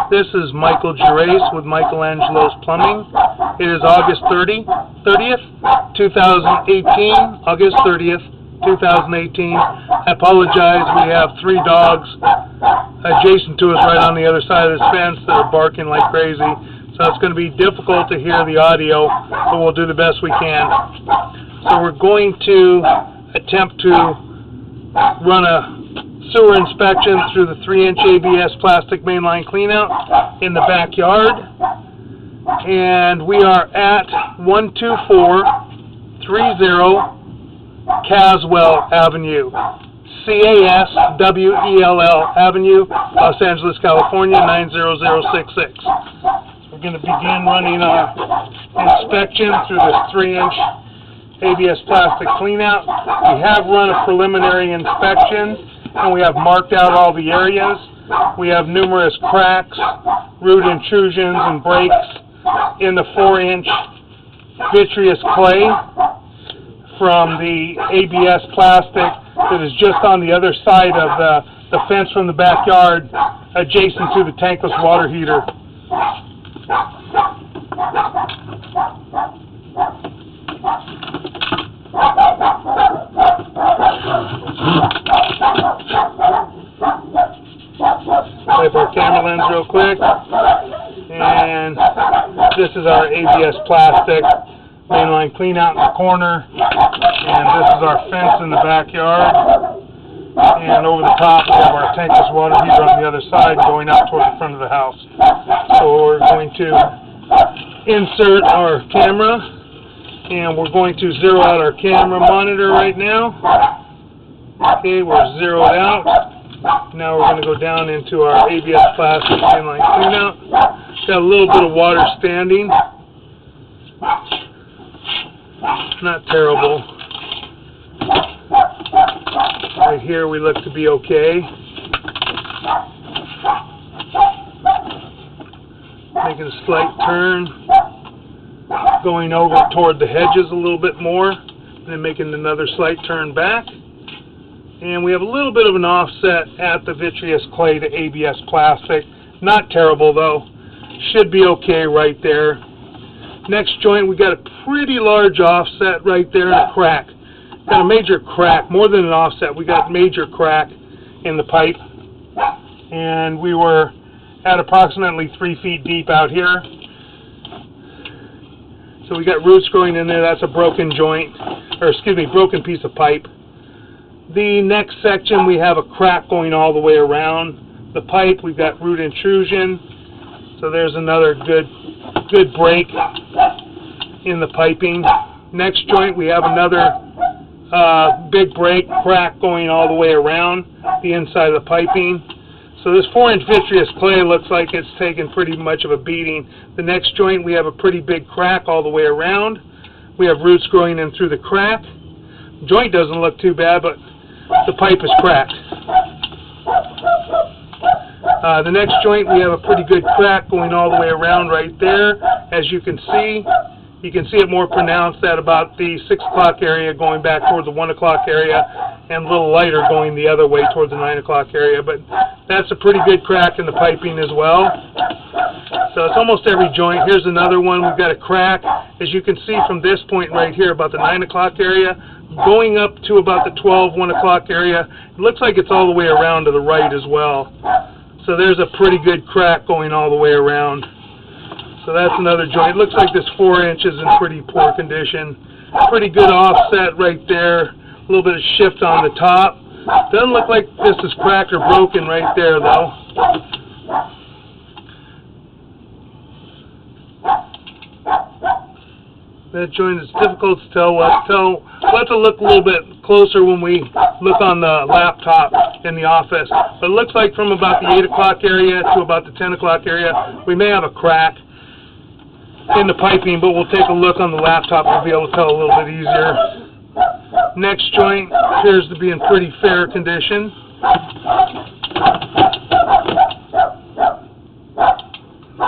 This is Michael Gerace with Michelangelo's Plumbing. It is August 30th, 2018. August 30th, 2018. I apologize, we have 3 dogs adjacent to us right on the other side of this fence that are barking like crazy. So it's going to be difficult to hear the audio, but we'll do the best we can. So we're going to attempt to run a sewer inspection through the 3-inch ABS plastic mainline cleanout in the backyard. And we are at 12430 Caswell Avenue. Caswell Avenue, Los Angeles, California, 90066. We're going to begin running our inspection through this 3-inch ABS plastic cleanout. We have run a preliminary inspection, and we have marked out all the areas. We have numerous cracks, root intrusions, and breaks in the 4-inch vitreous clay from the ABS plastic that is just on the other side of the fence from the backyard, adjacent to the tankless water heater. Wipe our camera lens real quick, and this is our ABS plastic mainline cleanout in the corner, and this is our fence in the backyard, and over the top we have our tankless water heater on the other side going out toward the front of the house. So we're going to insert our camera, and we're going to zero out our camera monitor right now. Okay, we're zeroed out. Now we're going to go down into our ABS plastic mainline cleanout. Got a little bit of water standing. Not terrible. Right here we look to be okay. Making a slight turn, going over toward the hedges a little bit more, and then making another slight turn back. And we have a little bit of an offset at the vitreous clay to ABS plastic. Not terrible though. Should be okay right there. Next joint, we got a pretty large offset right there and a crack. Got a major crack, more than an offset. We got major crack in the pipe. And we were at approximately 3 feet deep out here. So we got roots growing in there. That's a broken joint, or excuse me, broken piece of pipe. The next section, we have a crack going all the way around the pipe. We've got root intrusion. So there's another good break in the piping. Next joint, we have another big break, crack going all the way around the inside of the piping. So this 4-inch vitreous clay looks like it's taken pretty much of a beating. The next joint, we have a pretty big crack all the way around. We have roots growing in through the crack. Joint doesn't look too bad, but the pipe is cracked. The next joint, we have a pretty good crack going all the way around right there. As you can see it more pronounced at about the 6 o'clock area, going back toward the 1 o'clock area, and a little lighter going the other way toward the 9 o'clock area. But that's a pretty good crack in the piping as well. So it's almost every joint. Here's another one. We've got a crack, as you can see from this point right here, about the 9 o'clock area, going up to about the 1 o'clock area. It looks like it's all the way around to the right as well. So there's a pretty good crack going all the way around. So that's another joint. It looks like this 4-inch is in pretty poor condition. Pretty good offset right there. A little bit of shift on the top. Doesn't look like this is cracked or broken right there though. That joint is difficult to tell. We'll have to look a little bit closer when we look on the laptop in the office. But it looks like from about the 8 o'clock area to about the 10 o'clock area, we may have a crack in the piping, but we'll take a look on the laptop. We'll be able to tell a little bit easier. Next joint appears to be in pretty fair condition.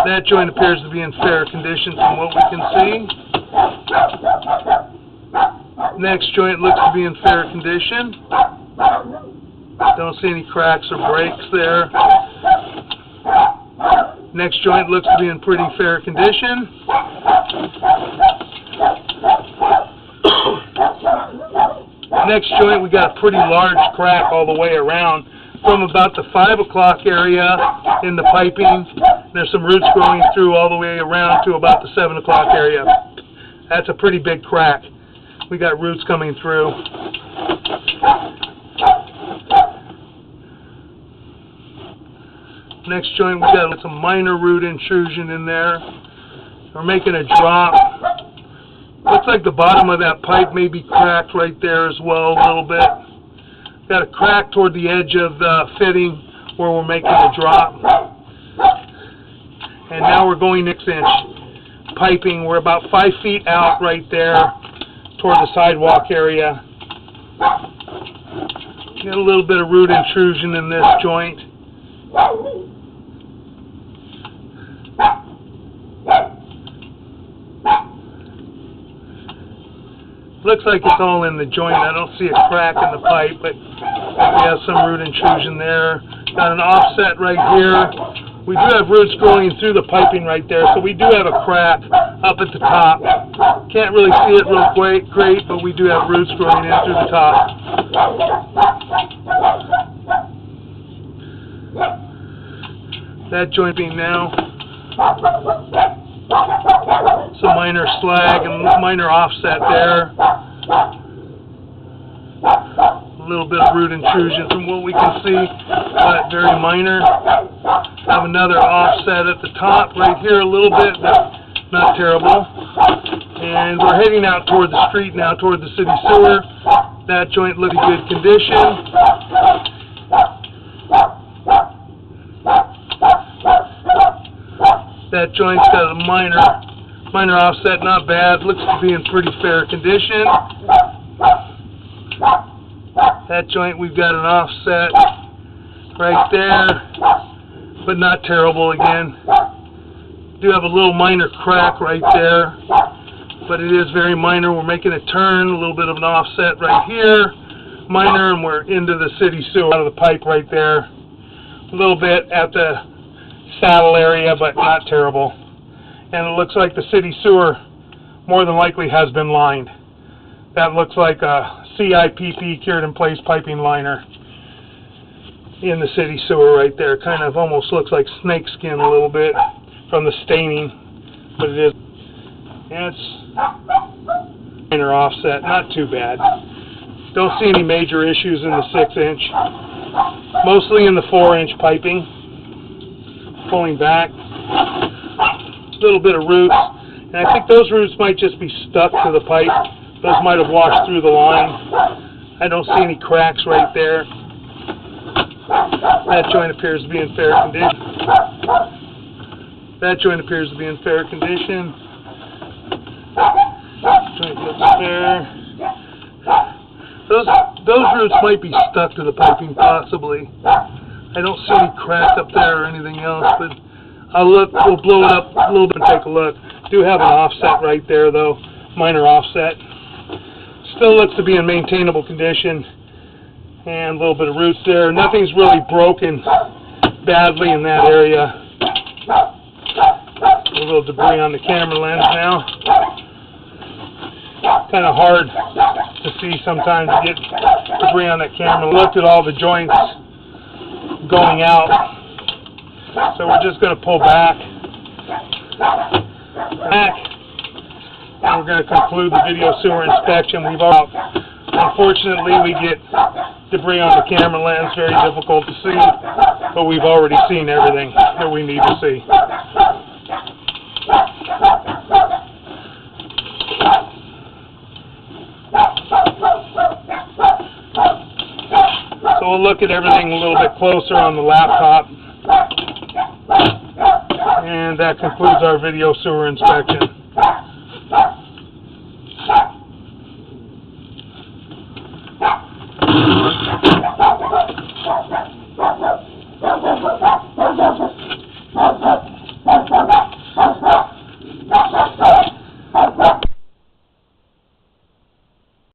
That joint appears to be in fair condition from what we can see. Next joint looks to be in fair condition. Don't see any cracks or breaks there. Next joint looks to be in pretty fair condition. Next joint, we got a pretty large crack all the way around from about the 5 o'clock area in the piping. There's some roots growing through all the way around to about the 7 o'clock area. That's a pretty big crack. We got roots coming through. Next joint, we got some minor root intrusion in there. We're making a drop. Looks like the bottom of that pipe may be cracked right there as well a little bit. Got a crack toward the edge of the fitting where we're making a drop. And now we're going 6-inch piping. We're about 5 feet out right there toward the sidewalk area. Got a little bit of root intrusion in this joint. Looks like it's all in the joint. I don't see a crack in the pipe, but we have some root intrusion there. Got an offset right here. We do have roots growing through the piping right there, so we do have a crack up at the top. Can't really see it real great, but we do have roots growing in through the top. That joint being now some minor slag and minor offset there. A little bit of root intrusion from what we can see, but very minor. Have another offset at the top right here a little bit, but not terrible. And we're heading out toward the street now, toward the city sewer. That joint looks in good condition. That joint's got a minor offset, not bad. Looks to be in pretty fair condition. That joint, we've got an offset right there, but not terrible again. Do have a little minor crack right there, but it is very minor. We're making a turn, a little bit of an offset right here, minor, and we're into the city sewer out of the pipe right there. A little bit at the saddle area, but not terrible. And it looks like the city sewer more than likely has been lined. That looks like a CIPP, cured in place piping liner in the city sewer right there. Kind of almost looks like snake skin a little bit from the staining, but it is. And it's minor offset, not too bad. Don't see any major issues in the 6-inch. Mostly in the 4-inch piping. Pulling back. A little bit of roots. And I think those roots might just be stuck to the pipe. Those might have washed through the line. I don't see any cracks right there. That joint appears to be in fair condition. That joint appears to be in fair condition. Joint looks fair. Those roots might be stuck to the piping, possibly. I don't see any crack up there or anything else, but I'll look. We'll blow it up a little bit and take a look. Do have an offset right there, though, minor offset. Still looks to be in maintainable condition, and a little bit of roots there. Nothing's really broken badly in that area. A little debris on the camera lens now. Kind of hard to see sometimes to get debris on that camera. Looked at all the joints going out, so we're just going to pull back, and we're going to conclude the video sewer inspection. Unfortunately, we get debris on the camera lens, very difficult to see, but we've already seen everything that we need to see. So we'll look at everything a little bit closer on the laptop. And that concludes our video sewer inspection.